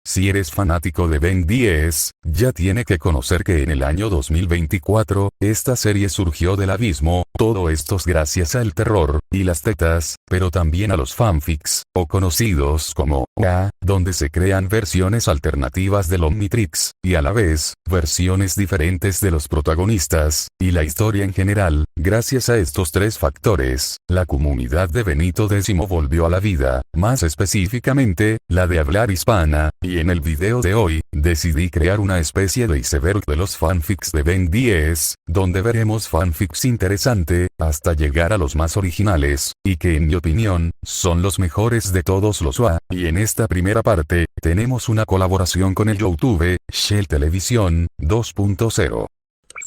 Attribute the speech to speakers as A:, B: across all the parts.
A: Si eres fanático de Ben 10, ya tiene que conocer que en el año 2024, esta serie surgió del abismo, todo esto es gracias al terror, y las tetas, pero también a los fanfics, o conocidos como OA, donde se crean versiones alternativas del Omnitrix, y a la vez, versiones diferentes de los protagonistas, y la historia en general. Gracias a estos tres factores, la comunidad de Benito X volvió a la vida, más específicamente, la de hablar hispana, y en el video de hoy, decidí crear una especie de iceberg de los fanfics de Ben 10, donde veremos fanfics interesantes, hasta llegar a los más originales, y que en mi opinión, son los mejores de todos los OA, y en esta primera parte, tenemos una colaboración con el YouTube, Shell Televisión, 2.0.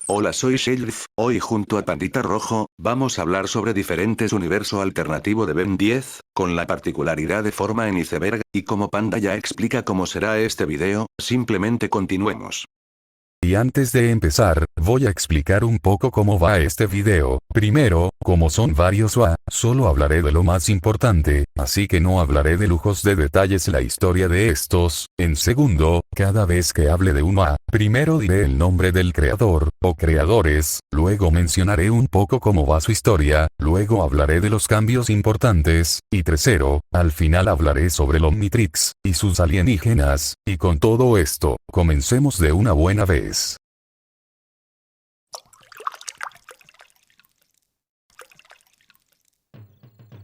B: Hola, soy Shelf. Hoy junto a Pandita Rojo, vamos a hablar sobre diferentes universo alternativo de Ben 10, con la particularidad de forma en iceberg, y como Panda ya explica cómo será este video, simplemente continuemos.
A: Y antes de empezar, voy a explicar un poco cómo va este video. Primero, como son varios OA, solo hablaré de lo más importante, así que no hablaré de lujos de detalles la historia de estos. En segundo, cada vez que hable de un OA, primero diré el nombre del creador, o creadores, luego mencionaré un poco cómo va su historia, luego hablaré de los cambios importantes, y tercero, al final hablaré sobre el Omnitrix, y sus alienígenas, y con todo esto, comencemos de una buena vez.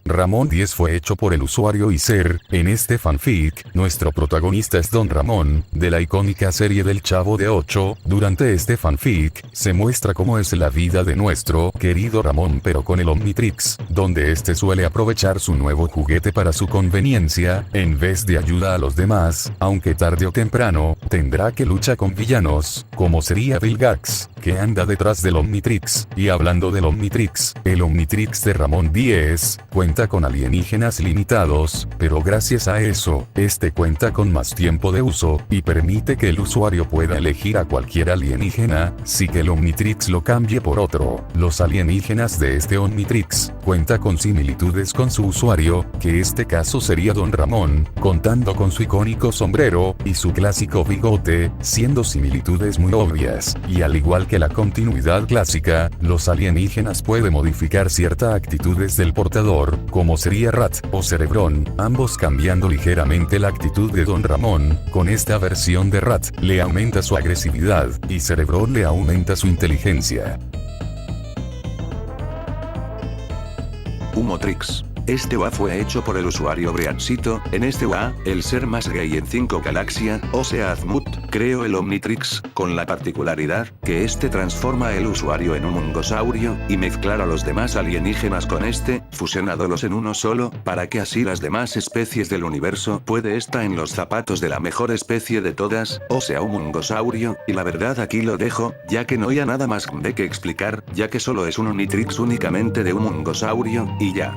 A: Ramón 10 fue hecho por el usuario Iser. En este fanfic, nuestro protagonista es Don Ramón, de la icónica serie del Chavo de 8. Durante este fanfic, se muestra cómo es la vida de nuestro querido Ramón pero con el Omnitrix, donde este suele aprovechar su nuevo juguete para su conveniencia, en vez de ayuda a los demás, aunque tarde o temprano, tendrá que luchar con villanos, como sería Vilgax, que anda detrás del Omnitrix. Y hablando del Omnitrix, el Omnitrix de Ramón 10, cuenta con alienígenas limitados, pero gracias a eso, este cuenta con más tiempo de uso, y permite que el usuario pueda elegir a cualquier alienígena, si que el Omnitrix lo cambie por otro. Los alienígenas de este Omnitrix, cuenta con similitudes con su usuario, que este caso sería Don Ramón, contando con su icónico sombrero, y su clásico bigote, siendo similitudes muy obvias, y al igual que la continuidad clásica, los alienígenas pueden modificar ciertas actitudes del portador, como sería Rat o Cerebrón, ambos cambiando ligeramente la actitud de Don Ramón. Con esta versión de Rat, le aumenta su agresividad, y Cerebrón le aumenta su inteligencia.
B: Humotrix. Este OA fue hecho por el usuario Briancito. En este OA, el ser más gay en 5 galaxia, o sea Azmut, creó el Omnitrix, con la particularidad, que este transforma el usuario en un mungosaurio, y mezclar a los demás alienígenas con este, fusionándolos en uno solo, para que así las demás especies del universo puede estar en los zapatos de la mejor especie de todas, o sea un mungosaurio, y la verdad aquí lo dejo, ya que no hay nada más de que explicar, ya que solo es un Omnitrix únicamente de un mungosaurio, y ya.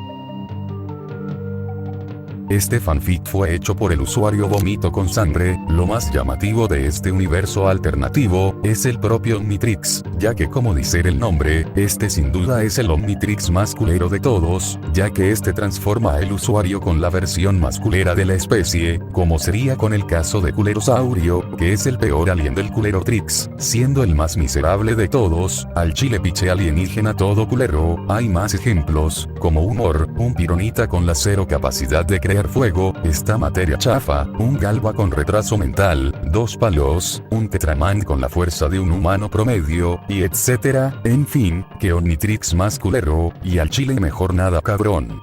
A: Este fanfic fue hecho por el usuario Vomito con Sangre. Lo más llamativo de este universo alternativo, es el propio Omnitrix, ya que como dice el nombre, este sin duda es el Omnitrix más culero de todos, ya que este transforma al usuario con la versión más culera de la especie, como sería con el caso de Culerosaurio, que es el peor alien del Culerotrix, siendo el más miserable de todos, al chile piche alienígena todo culero. Hay más ejemplos, como Humor, un pironita con la cero capacidad de crear fuego, esta materia chafa, un galba con retraso mental, 2 palos, un Tetraman con la fuerza de un humano promedio, y etcétera. En fin, que Omnitrix más culero, y al chile mejor nada cabrón.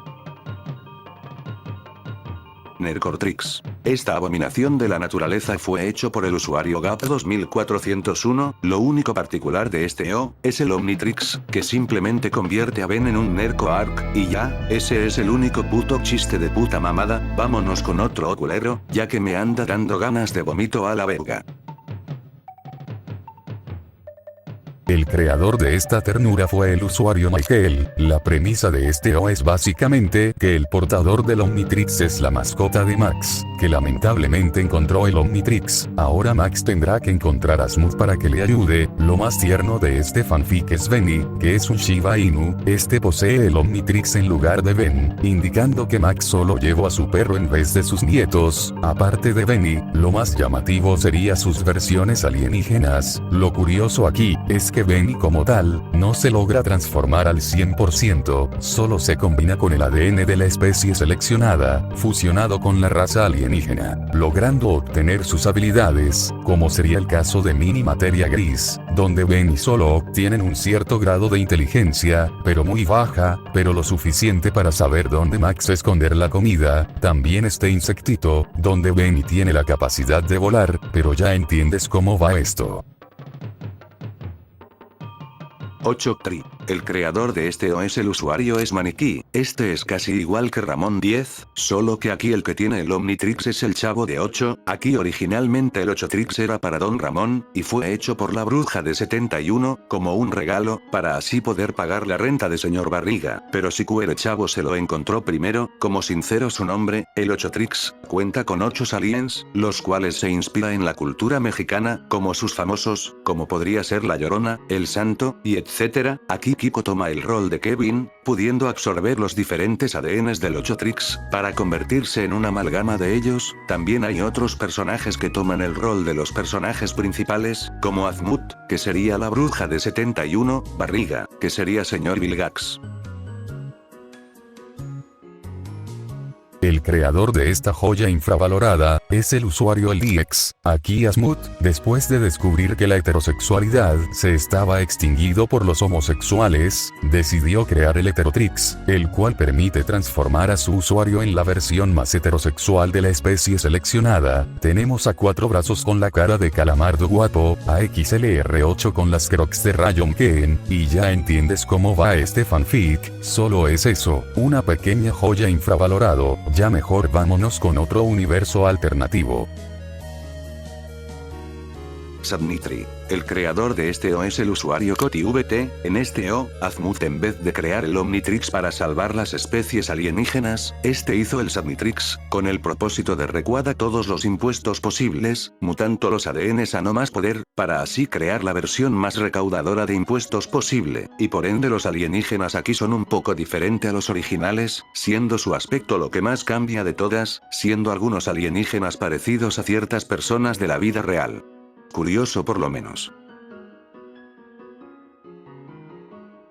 B: Nercortrix. Esta abominación de la naturaleza fue hecho por el usuario Gap2401, lo único particular de este O, es el Omnitrix, que simplemente convierte a Ben en un Nercoark, y ya, ese es el único puto chiste de puta mamada. Vámonos con otro culero, ya que me anda dando ganas de vomito a la verga.
A: El creador de esta ternura fue el usuario Michael. La premisa de este O es básicamente que el portador del Omnitrix es la mascota de Max, que lamentablemente encontró el Omnitrix. Ahora Max tendrá que encontrar a Smooth para que le ayude. Lo más tierno de este fanfic es Benny, que es un Shiba Inu. Este posee el Omnitrix en lugar de Ben, indicando que Max solo llevó a su perro en vez de sus nietos. Aparte de Benny, lo más llamativo sería sus versiones alienígenas. Lo curioso aquí es que Benny como tal, no se logra transformar al 100%, solo se combina con el ADN de la especie seleccionada, fusionado con la raza alienígena, logrando obtener sus habilidades, como sería el caso de Mini Materia Gris, donde Benny solo obtienen un cierto grado de inteligencia, pero muy baja, pero lo suficiente para saber dónde Max esconder la comida. También este insectito, donde Benny tiene la capacidad de volar, pero ya entiendes cómo va esto.
B: 8 Tri. El creador de este O es el usuario es Maniquí. Este es casi igual que Ramón 10, solo que aquí el que tiene el Omnitrix es el chavo de 8. Aquí originalmente el 8 Trix era para Don Ramón, y fue hecho por la bruja de 71, como un regalo, para así poder pagar la renta de señor Barriga. Pero si el chavo se lo encontró primero, como sincero su nombre, el 8 Trix, cuenta con 8 aliens, los cuales se inspira en la cultura mexicana, como sus famosos, como podría ser La Llorona, El Santo, y etc. Aquí Kiko toma el rol de Kevin, pudiendo absorber los diferentes ADNs del 8 Trix, para convertirse en una amalgama de ellos. También hay otros personajes que toman el rol de los personajes principales, como Azmut, que sería la bruja de 71, Barriga, que sería señor Vilgax.
A: El creador de esta joya infravalorada, es el usuario Eliex. Aquí Asmut, después de descubrir que la heterosexualidad se estaba extinguido por los homosexuales, decidió crear el Heterotrix, el cual permite transformar a su usuario en la versión más heterosexual de la especie seleccionada. Tenemos a 4 brazos con la cara de Calamardo guapo, a XLR8 con las crocs de Rayon Ken, y ya entiendes cómo va este fanfic. Solo es eso, una pequeña joya infravalorado. Ya mejor vámonos con otro universo alternativo.
B: Subnitri. El creador de este O es el usuario CotiVT. En este O, Azmut en vez de crear el Omnitrix para salvar las especies alienígenas, este hizo el Subnitrix, con el propósito de recaudar todos los impuestos posibles, mutando los ADNs a no más poder, para así crear la versión más recaudadora de impuestos posible, y por ende los alienígenas aquí son un poco diferente a los originales, siendo su aspecto lo que más cambia de todas, siendo algunos alienígenas parecidos a ciertas personas de la vida real. Curioso por lo menos.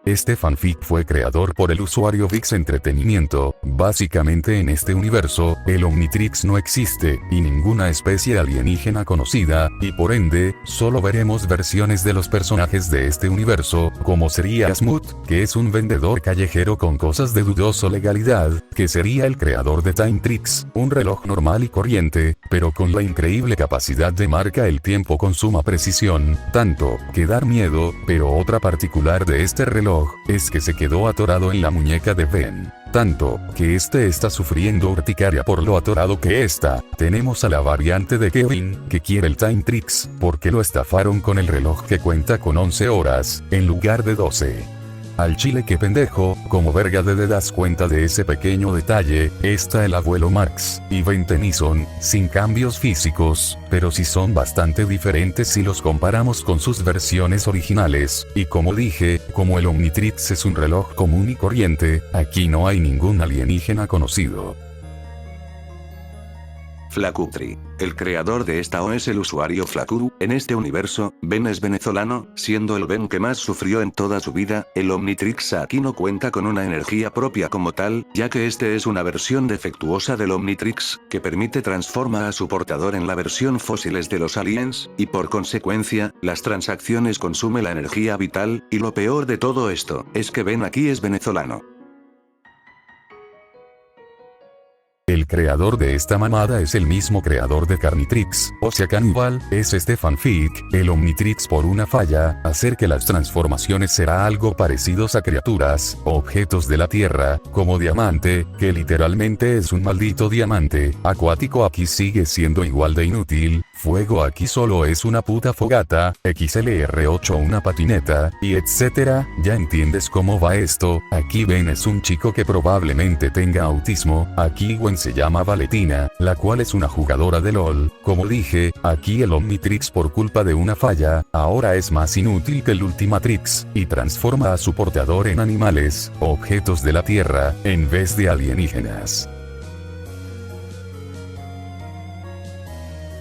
A: Este fanfic fue creado por el usuario Vix Entretenimiento. Básicamente en este universo, el Omnitrix no existe, y ninguna especie alienígena conocida, y por ende, solo veremos versiones de los personajes de este universo, como sería Asmut, que es un vendedor callejero con cosas de dudosa legalidad, que sería el creador de Time Trix, un reloj normal y corriente, pero con la increíble capacidad de marca el tiempo con suma precisión, tanto, que dar miedo, pero otra particular de este reloj, es que se quedó atorado en la muñeca de Ben. Tanto, que este está sufriendo urticaria por lo atorado que está. Tenemos a la variante de Kevin, que quiere el Time Trix, porque lo estafaron con el reloj que cuenta con 11 horas, en lugar de 12. Al chile que pendejo, como verga te das cuenta de ese pequeño detalle, está el abuelo Marx, y Ben Tennyson, sin cambios físicos, pero sí son bastante diferentes si los comparamos con sus versiones originales, y como dije, como el Omnitrix es un reloj común y corriente, aquí no hay ningún alienígena conocido.
B: Flacutri. El creador de esta O es el usuario Flacuru. En este universo, Ben es venezolano, siendo el Ben que más sufrió en toda su vida. El Omnitrix aquí no cuenta con una energía propia como tal, ya que este es una versión defectuosa del Omnitrix, que permite transforma a su portador en la versión fósiles de los aliens, y por consecuencia, las transacciones consume la energía vital, y lo peor de todo esto, es que Ben aquí es venezolano.
A: El creador de esta mamada es el mismo creador de Carnitrix, o sea Cannibal, es este fanfic, el Omnitrix por una falla, hacer que las transformaciones será algo parecidos a criaturas, o objetos de la tierra, como diamante, que literalmente es un maldito diamante, acuático aquí sigue siendo igual de inútil, Fuego aquí solo es una puta fogata, XLR8 una patineta, y etcétera. Ya entiendes cómo va esto. Aquí Ben es un chico que probablemente tenga autismo. Aquí Gwen se llama Valentina, la cual es una jugadora de LOL. Como dije, aquí el Omnitrix por culpa de una falla, ahora es más inútil que el Ultimatrix, y transforma a su portador en animales, objetos de la Tierra, en vez de alienígenas.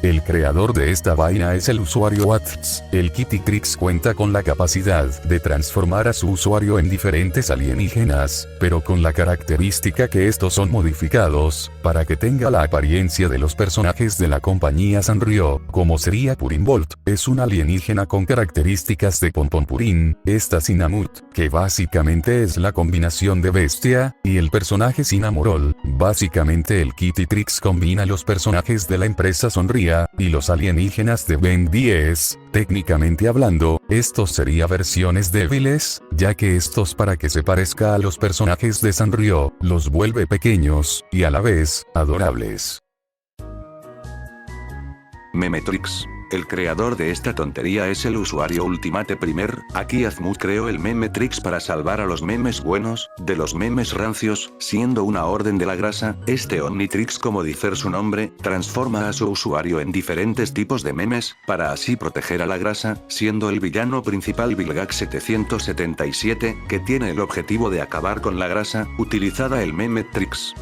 A: El creador de esta vaina es el usuario Watts. El Kittytrix cuenta con la capacidad de transformar a su usuario en diferentes alienígenas, pero con la característica que estos son modificados, para que tenga la apariencia de los personajes de la compañía Sanrio, como sería Purimbolt, es un alienígena con características de Pompompurín, esta Cinnamut, que básicamente es la combinación de bestia, y el personaje Cinnamorol. Básicamente el Kittytrix combina los personajes de la empresa Sonría y los alienígenas de Ben 10, técnicamente hablando, estos serían versiones débiles, ya que estos para que se parezca a los personajes de Sanrio, los vuelve pequeños, y a la vez, adorables.
B: Memetrix. El creador de esta tontería es el usuario Ultimate Primer. Aquí Azmut creó el Memetrix para salvar a los memes buenos, de los memes rancios, siendo una orden de la grasa. Este Omnitrix, como dice su nombre, transforma a su usuario en diferentes tipos de memes, para así proteger a la grasa, siendo el villano principal Vilgax 777, que tiene el objetivo de acabar con la grasa, utilizada el Memetrix.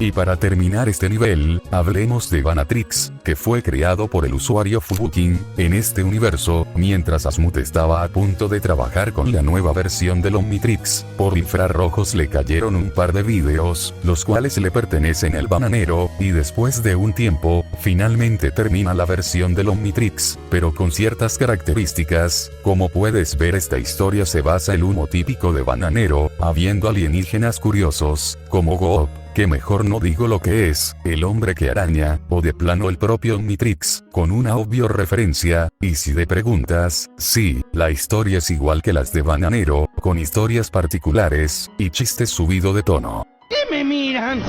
A: Y para terminar este nivel, hablemos de Vanatrix, que fue creado por el usuario Fubukin. En este universo, mientras Azmut estaba a punto de trabajar con la nueva versión del Omnitrix, por infrarrojos le cayeron un par de vídeos, los cuales le pertenecen al bananero, y después de un tiempo, finalmente termina la versión del Omnitrix, pero con ciertas características. Como puedes ver, esta historia se basa en el humo típico de bananero, habiendo alienígenas curiosos, como Goop, que mejor no digo lo que es, el hombre que araña, o de plano el propio Omnitrix, con una obvia referencia, y si te preguntas, sí, la historia es igual que las de Bananero, con historias particulares, y chistes subido de tono.
C: ¿Qué me miran?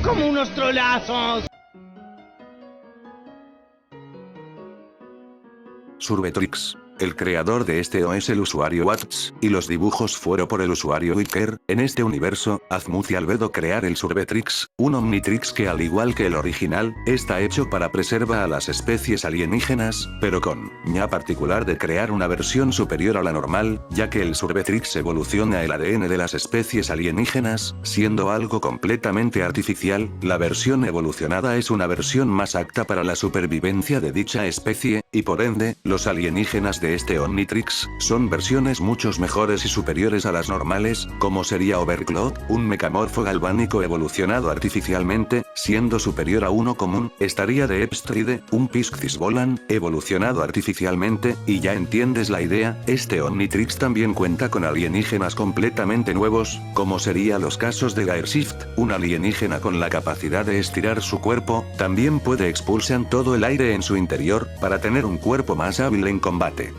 C: Como unos trolazos.
B: Survetrix. El creador de este es el usuario Watts, y los dibujos fueron por el usuario Wicker. En este universo, Azmut y Albedo crear el Survetrix, un Omnitrix que al igual que el original, está hecho para preservar a las especies alienígenas, pero con ña particular de crear una versión superior a la normal, ya que el Survetrix evoluciona el ADN de las especies alienígenas, siendo algo completamente artificial. La versión evolucionada es una versión más apta para la supervivencia de dicha especie, y por ende, los alienígenas de este Omnitrix son versiones muchos mejores y superiores a las normales, como sería Overcloud, un mecamorfo galvánico evolucionado artificialmente, siendo superior a uno común. Estaría de Epstride, un Piscis-Volan, evolucionado artificialmente, y ya entiendes la idea. Este Omnitrix también cuenta con alienígenas completamente nuevos, como sería los casos de Gearshift, un alienígena con la capacidad de estirar su cuerpo. También puede expulsar todo el aire en su interior, para tener un cuerpo más hábil en combate.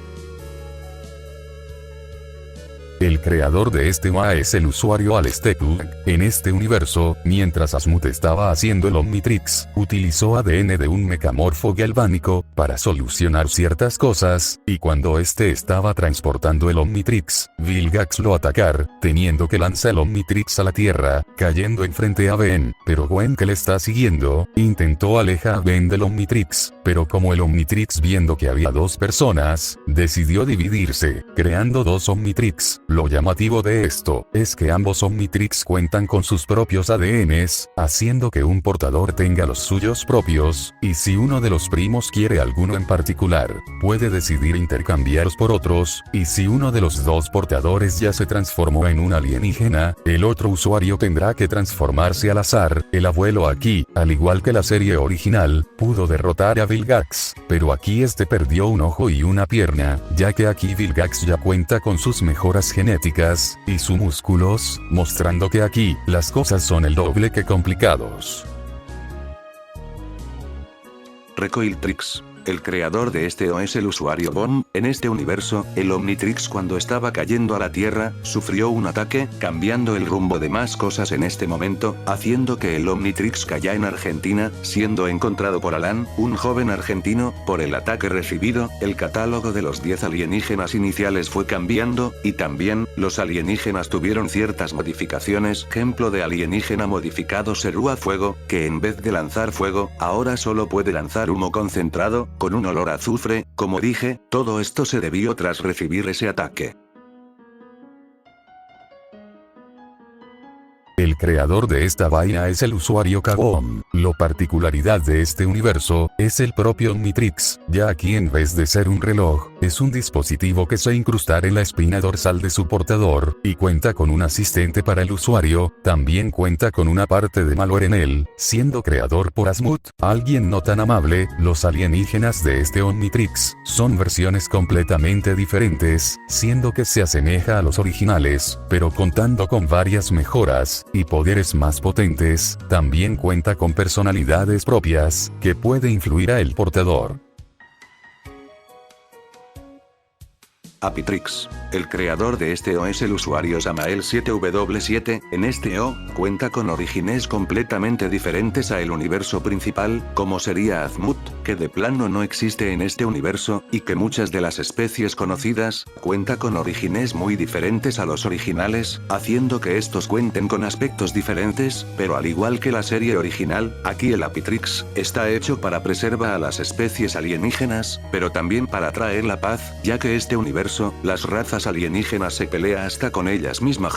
A: El creador de este MA es el usuario Alesteku. En este universo, mientras Azmut estaba haciendo el Omnitrix, utilizó ADN de un mecamorfo galvánico, para solucionar ciertas cosas, y cuando este estaba transportando el Omnitrix, Vilgax lo atacar, teniendo que lanzar el Omnitrix a la tierra, cayendo enfrente a Ben, pero Gwen, que le está siguiendo, intentó alejar a Ben del Omnitrix, pero como el Omnitrix, viendo que había dos personas, decidió dividirse, creando dos Omnitrix. Lo llamativo de esto, es que ambos Omnitrix cuentan con sus propios ADNs, haciendo que un portador tenga los suyos propios, y si uno de los primos quiere alguno en particular, puede decidir intercambiarlos por otros, y si uno de los dos portadores ya se transformó en un alienígena, el otro usuario tendrá que transformarse al azar. El abuelo aquí, al igual que la serie original, pudo derrotar a Vilgax, pero aquí este perdió un ojo y una pierna, ya que aquí Vilgax ya cuenta con sus mejoras genéticas, y sus músculos, mostrando que aquí, las cosas son el doble que complicados.
B: Recoiltrix. el creador de este O es el usuario Bomb. En este universo, el Omnitrix cuando estaba cayendo a la Tierra, sufrió un ataque, cambiando el rumbo de más cosas en este momento, haciendo que el Omnitrix cayera en Argentina, siendo encontrado por Alan, un joven argentino. Por el ataque recibido, el catálogo de los 10 alienígenas iniciales fue cambiando, y también, los alienígenas tuvieron ciertas modificaciones. Ejemplo de alienígena modificado Serúa Fuego, que en vez de lanzar fuego, ahora solo puede lanzar humo concentrado, con un olor a azufre. Como dije, todo esto se debió tras recibir ese ataque.
A: El creador de esta vaina es el usuario Kabom. La particularidad de este universo, es el propio Omnitrix, ya aquí en vez de ser un reloj, es un dispositivo que se incrustar en la espina dorsal de su portador, y cuenta con un asistente para el usuario. También cuenta con una parte de malware en él, siendo creador por Azimuth, alguien no tan amable. Los alienígenas de este Omnitrix, son versiones completamente diferentes, siendo que se asemeja a los originales, pero contando con varias mejoras y poderes más potentes. También cuenta con personalidades propias, que puede influir a el portador.
B: Apitrix. El creador de este O es el usuario Samael7W7, en este O, cuenta con orígenes completamente diferentes a el universo principal, como sería Azimuth, que de plano no existe en este universo, y que muchas de las especies conocidas, cuenta con orígenes muy diferentes a los originales, haciendo que estos cuenten con aspectos diferentes, pero al igual que la serie original, aquí el Apitrix, está hecho para preservar a las especies alienígenas, pero también para traer la paz, ya que este universo, las razas alienígenas se pelea hasta con ellas mismas.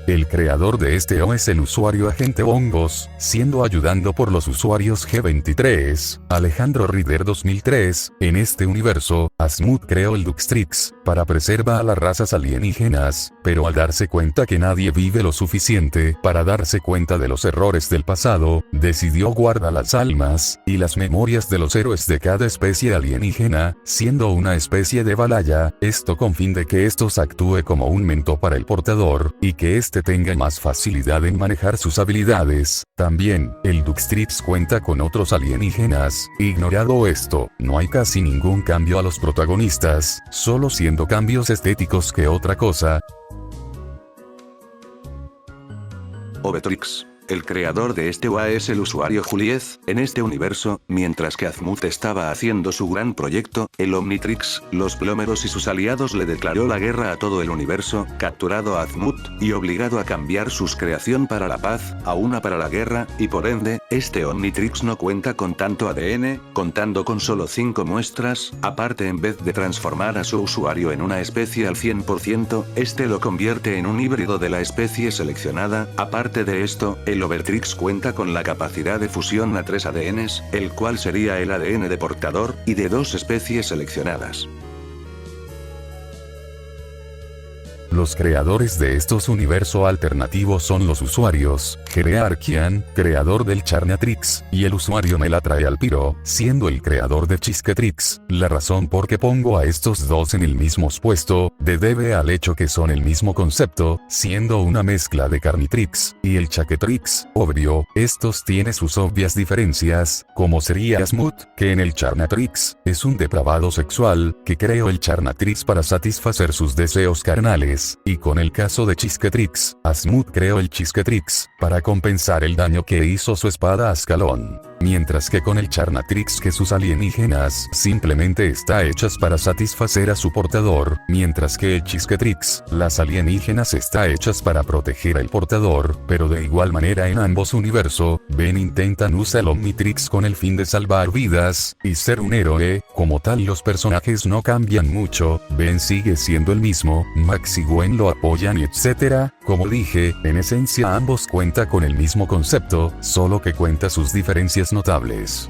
A: El creador de este O es el usuario Agente Hongos, siendo ayudando por los usuarios G23, Alejandro Rider 2003, en este universo, Azimuth creó el Duxtrix, para preservar a las razas alienígenas, pero al darse cuenta que nadie vive lo suficiente para darse cuenta de los errores del pasado, decidió guardar las almas, y las memorias de los héroes de cada especie alienígena, siendo una especie de Valhalla, esto con fin de que estos actúe como un mentor para el portador, y que este tenga más facilidad en manejar sus habilidades. También, el Duxtrix cuenta con otros alienígenas. Ignorado esto, no hay casi ningún cambio a los protagonistas, solo siendo cambios estéticos que otra cosa.
B: Obetrix. El creador de este OA es el usuario Juliet. En este universo, mientras que Azimuth estaba haciendo su gran proyecto, el Omnitrix, los plómeros y sus aliados le declaró la guerra a todo el universo, capturado a Azimuth, y obligado a cambiar su creación para la paz, a una para la guerra, y por ende, este Omnitrix no cuenta con tanto ADN, contando con solo 5 muestras. Aparte, en vez de transformar a su usuario en una especie al 100%, este lo convierte en un híbrido de la especie seleccionada. Aparte de esto, el Obetrix cuenta con la capacidad de fusión a 3 ADNs, el cual sería el ADN de portador, y de 2 especies seleccionadas.
A: Los creadores de estos universos alternativos son los usuarios, Gerearchian, creador del Charnatrix, y el usuario Melatraealpiro, siendo el creador de Chisquetrix. La razón por que pongo a estos dos en el mismo puesto, debe al hecho que son el mismo concepto, siendo una mezcla de Carnitrix, y el Chaquetrix. Obvio, estos tienen sus obvias diferencias, como sería Azimuth, que en el Charnatrix, es un depravado sexual, que creó el Charnatrix para satisfacer sus deseos carnales. Y con el caso de Chisquetrix, Azimuth creó el Chisquetrix, para compensar el daño que hizo su espada a Ascalón. Mientras que con el Charnatrix que sus alienígenas simplemente está hechas para satisfacer a su portador, mientras que el Chisquetrix, las alienígenas está hechas para proteger al portador, pero de igual manera en ambos universos, Ben intentan usar el Omnitrix con el fin de salvar vidas, y ser un héroe. Como tal los personajes no cambian mucho, Ben sigue siendo el mismo, Max y Gwen lo apoyan y etc. Como dije, en esencia ambos cuentan con el mismo concepto, solo que cuenta sus diferencias notables.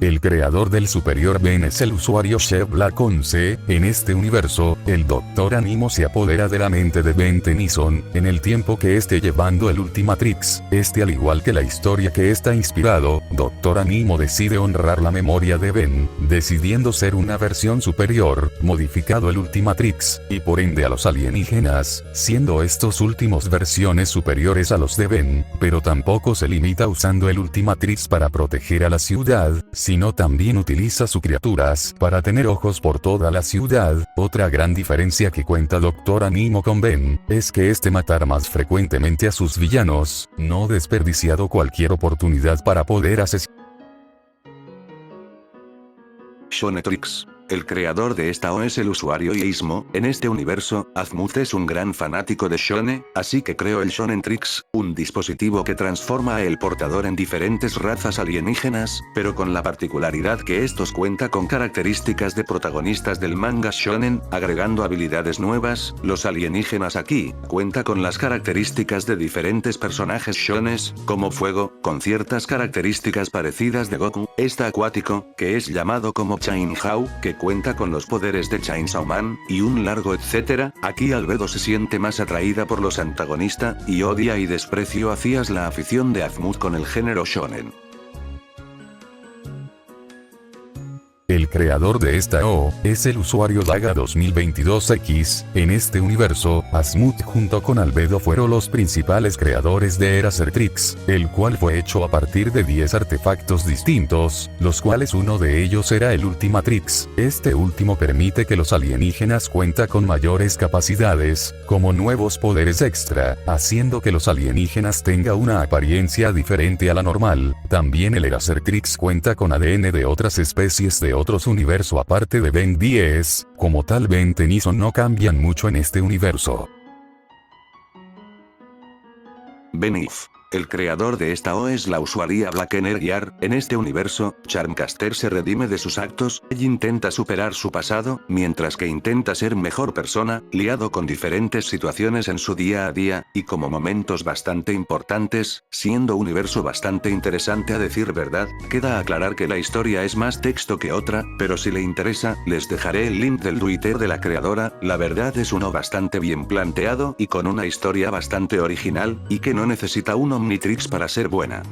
A: El creador del Superior Ben es el usuario Chef Black 11, en este universo, el Dr. Animo se apodera de la mente de Ben Tennyson, en el tiempo que esté llevando el Ultimatrix. Al igual que la historia que está inspirado, Dr. Animo decide honrar la memoria de Ben, decidiendo ser una versión superior, modificado el Ultimatrix, y por ende a los alienígenas, siendo estos últimos versiones superiores a los de Ben, pero tampoco se limita usando el Ultimatrix para proteger a la ciudad, sino también utiliza sus criaturas para tener ojos por toda la ciudad. Otra gran diferencia que cuenta Dr. Animo con Ben, es que matar más frecuentemente a sus villanos, no desperdiciado cualquier oportunidad para poder asesinar.
B: Shonetrix. El creador de esta O es el usuario Ismo. En este universo, Azmuth es un gran fanático de Shone, así que creó el Shonentrix, un dispositivo que transforma a el portador en diferentes razas alienígenas, pero con la particularidad que estos cuenta con características de protagonistas del manga shonen, agregando habilidades nuevas. Los alienígenas aquí, cuenta con las características de diferentes personajes shones, como fuego, con ciertas características parecidas de Goku, está acuático, que es llamado como Chainhao, que cuenta con los poderes de Chainsaw Man, y un largo etcétera. Aquí Albedo se siente más atraída por los antagonistas, y odia y desprecio hacia la afición de Azmuth con el género shonen.
A: El creador de esta O, es el usuario Daga 2022X, en este universo, Azmuth junto con Albedo fueron los principales creadores de Erasertrix, el cual fue hecho a partir de 10 artefactos distintos, los cuales uno de ellos era el Ultimatrix. Este último permite que los alienígenas cuenta con mayores capacidades, como nuevos poderes extra, haciendo que los alienígenas tengan una apariencia diferente a la normal. También el Erasertrix cuenta con ADN de otras especies de otros universos aparte de Ben 10, como tal Ben Tennyson no cambian mucho en este universo.
B: Ben If. El creador de esta O es la usuaria Black Energiar. En este universo, Charmcaster se redime de sus actos, y intenta superar su pasado, mientras que intenta ser mejor persona, liado con diferentes situaciones en su día a día, y como momentos bastante importantes, siendo un universo bastante interesante a decir verdad. Queda aclarar que la historia es más texto que otra, pero si le interesa, les dejaré el link del Twitter de la creadora. La verdad es uno bastante bien planteado, y con una historia bastante original, y que no necesita un Omnitrix para ser buena.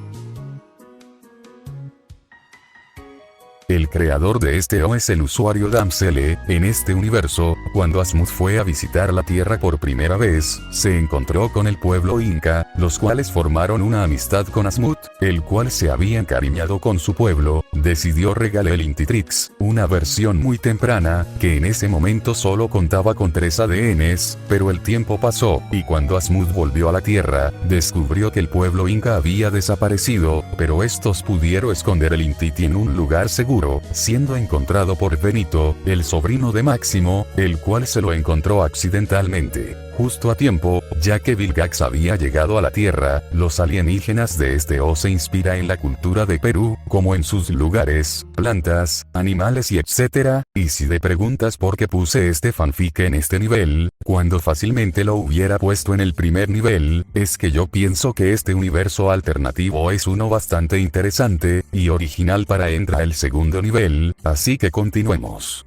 A: El creador de este O es el usuario Damsele. En este universo, cuando Azmuth fue a visitar la Tierra por primera vez, se encontró con el pueblo Inca, los cuales formaron una amistad con Azmuth, el cual se había encariñado con su pueblo, decidió regalar el Intitrix, una versión muy temprana, que en ese momento solo contaba con 3 ADNs, pero el tiempo pasó, y cuando Azmuth volvió a la Tierra, descubrió que el pueblo Inca había desaparecido, pero estos pudieron esconder el Intiti en un lugar seguro, siendo encontrado por Benito, el sobrino de Máximo, el cual se lo encontró accidentalmente, justo a tiempo, ya que Vilgax había llegado a la Tierra. Los alienígenas de este O se inspira en la cultura de Perú, como en sus lugares, plantas, animales y etc. Y si te preguntas por qué puse este fanfic en este nivel, cuando fácilmente lo hubiera puesto en el primer nivel, es que yo pienso que este universo alternativo es uno bastante interesante y original para entrar al segundo nivel, así que continuemos.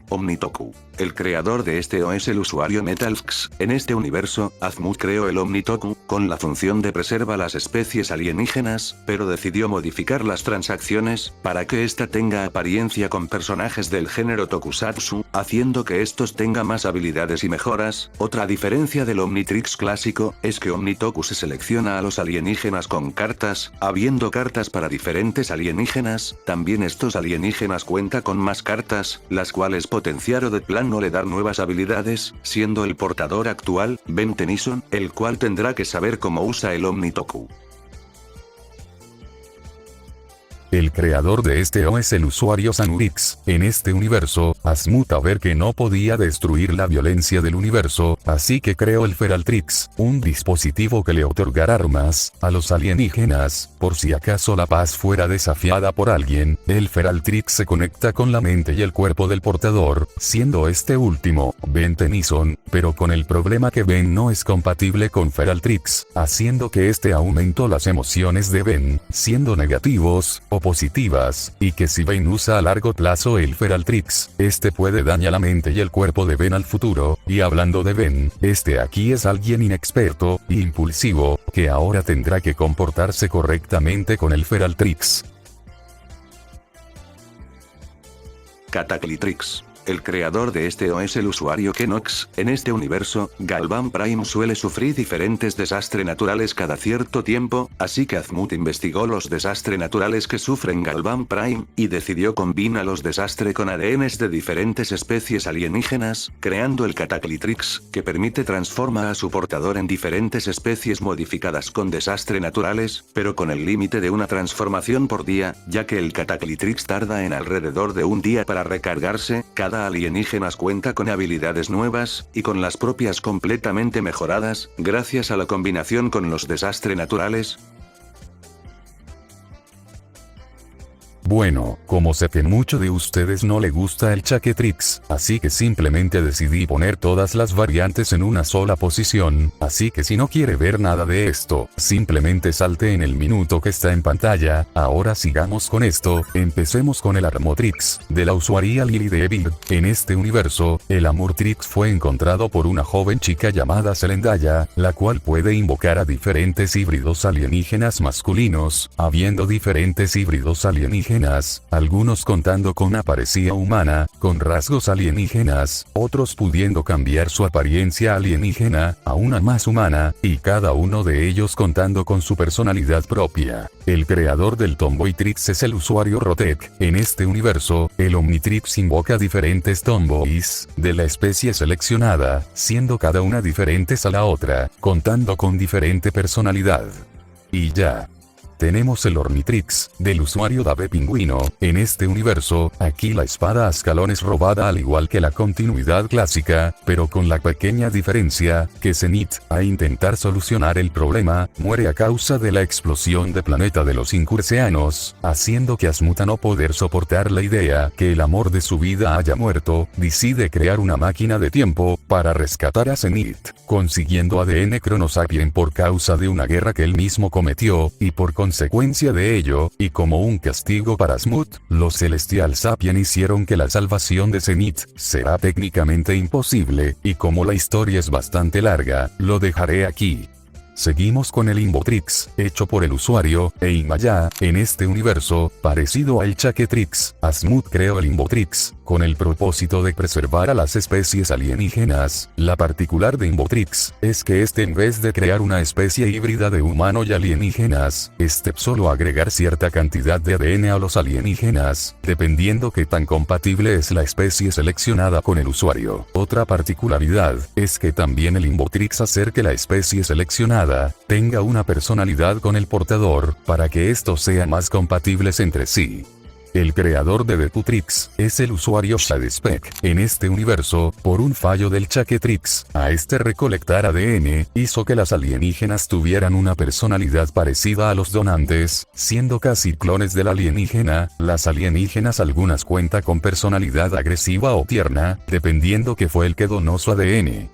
B: Omnitoku. El creador de este O es el usuario Metalx. En este universo, Azmuth creó el Omnitoku, con la función de preservar las especies alienígenas, pero decidió modificar las transacciones, para que ésta tenga apariencia con personajes del género Tokusatsu, haciendo que estos tengan más habilidades y mejoras. Otra diferencia del Omnitrix clásico, es que Omnitoku se selecciona a los alienígenas con cartas, habiendo cartas para diferentes alienígenas. También estos alienígenas cuentan con más cartas, las cuales potenciaron de plan no le dar nuevas habilidades, siendo el portador actual, Ben Tennyson, el cual tendrá que saber cómo usa el Omnitoku.
A: El creador de este O es el usuario Sanurix. En este universo, Asmut a ver que no podía destruir la violencia del universo, así que creó el Feraltrix, un dispositivo que le otorgará armas a los alienígenas, por si acaso la paz fuera desafiada por alguien. El Feraltrix se conecta con la mente y el cuerpo del portador, siendo este último, Ben Tennyson, pero con el problema que Ben no es compatible con Feraltrix, haciendo que este aumentó las emociones de Ben, siendo negativos o positivas, y que si Ben usa a largo plazo el Feraltrix, este puede dañar la mente y el cuerpo de Ben al futuro. Y hablando de Ben, este aquí es alguien inexperto e impulsivo, que ahora tendrá que comportarse correctamente con el Feraltrix.
B: Cataclitrix. El creador de este O es el usuario Kenox. En este universo, Galvan Prime suele sufrir diferentes desastres naturales cada cierto tiempo, así que Asmut investigó los desastres naturales que sufren Galvan Prime, y decidió combinar los desastres con ADNs de diferentes especies alienígenas, creando el Cataclitrix, que permite transformar a su portador en diferentes especies modificadas con desastres naturales, pero con el límite de una transformación por día, ya que el Cataclitrix tarda en alrededor de un día para recargarse. Cada alienígenas cuenta con habilidades nuevas, y con las propias completamente mejoradas, gracias a la combinación con los desastres naturales.
A: Bueno, como sé que mucho de ustedes no le gusta el Chaquetrix, así que simplemente decidí poner todas las variantes en una sola posición, así que si no quiere ver nada de esto, simplemente salte en el minuto que está en pantalla. Ahora sigamos con esto. Empecemos con el Armotrix, de la usuaria Lily Devil. En este universo, el Amortrix fue encontrado por una joven chica llamada Selendaya, la cual puede invocar a diferentes híbridos alienígenas masculinos, habiendo diferentes híbridos alienígenas, algunos contando con apariencia humana, con rasgos alienígenas, otros pudiendo cambiar su apariencia alienígena a una más humana, y cada uno de ellos contando con su personalidad propia. El creador del Tomboytrix es el usuario Rotek. En este universo, el Omnitrix invoca diferentes Tomboys de la especie seleccionada, siendo cada una diferentes a la otra, contando con diferente personalidad. Y ya. Tenemos el Ornitrix, del usuario Dave Pingüino. En este universo, aquí la espada Ascalón es robada al igual que la continuidad clásica, pero con la pequeña diferencia, que Zenith, a intentar solucionar el problema, muere a causa de la explosión de planeta de los incurseanos, haciendo que Asmut, a no poder soportar la idea que el amor de su vida haya muerto, decide crear una máquina de tiempo, para rescatar a Zenith, consiguiendo ADN Cronosapien por causa de una guerra que él mismo cometió, y por consecuencia de ello, y como un castigo para Asmut, los Celestial Sapien hicieron que la salvación de Zenith será técnicamente imposible, y como la historia es bastante larga, lo dejaré aquí. Seguimos con el Imbotrix, hecho por el usuario Eimaya. En este universo, parecido al Chaquetrix, Asmut creó el Imbotrix, con el propósito de preservar a las especies alienígenas. La particular de Imbotrix es que en vez de crear una especie híbrida de humano y alienígenas, solo agregar cierta cantidad de ADN a los alienígenas, dependiendo qué tan compatible es la especie seleccionada con el usuario. Otra particularidad es que también el Imbotrix hace que la especie seleccionada tenga una personalidad con el portador, para que estos sean más compatibles entre sí. El creador de Deputrix es el usuario Shadespec. En este universo, por un fallo del Chaquetrix, a recolectar ADN, hizo que las alienígenas tuvieran una personalidad parecida a los donantes, siendo casi clones del alienígena. Las alienígenas algunas cuentan con personalidad agresiva o tierna, dependiendo que fue el que donó su ADN.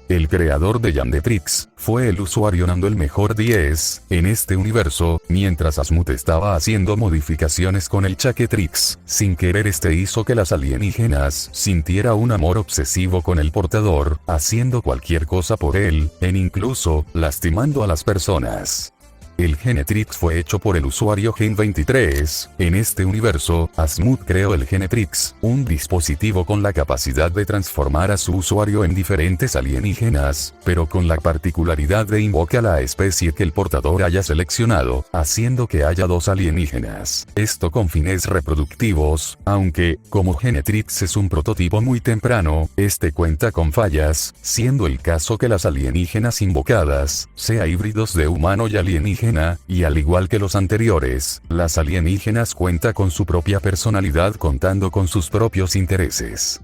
A: El creador de Yandetrix fue el usuario Nando el Mejor 10. En este universo, mientras Asmut estaba haciendo modificaciones con el Chaquetrix, sin querer hizo que las alienígenas sintiera un amor obsesivo con el portador, haciendo cualquier cosa por él, incluso lastimando a las personas. El Genetrix fue hecho por el usuario Gen23. En este universo, Asmut creó el Genetrix, un dispositivo con la capacidad de transformar a su usuario en diferentes alienígenas, pero con la particularidad de invocar a la especie que el portador haya seleccionado, haciendo que haya dos alienígenas. Esto con fines reproductivos, aunque, como Genetrix es un prototipo muy temprano, cuenta con fallas, siendo el caso que las alienígenas invocadas, sea híbridos de humano y alienígena, alienígena, y al igual que los anteriores, las alienígenas cuenta con su propia personalidad contando con sus propios intereses.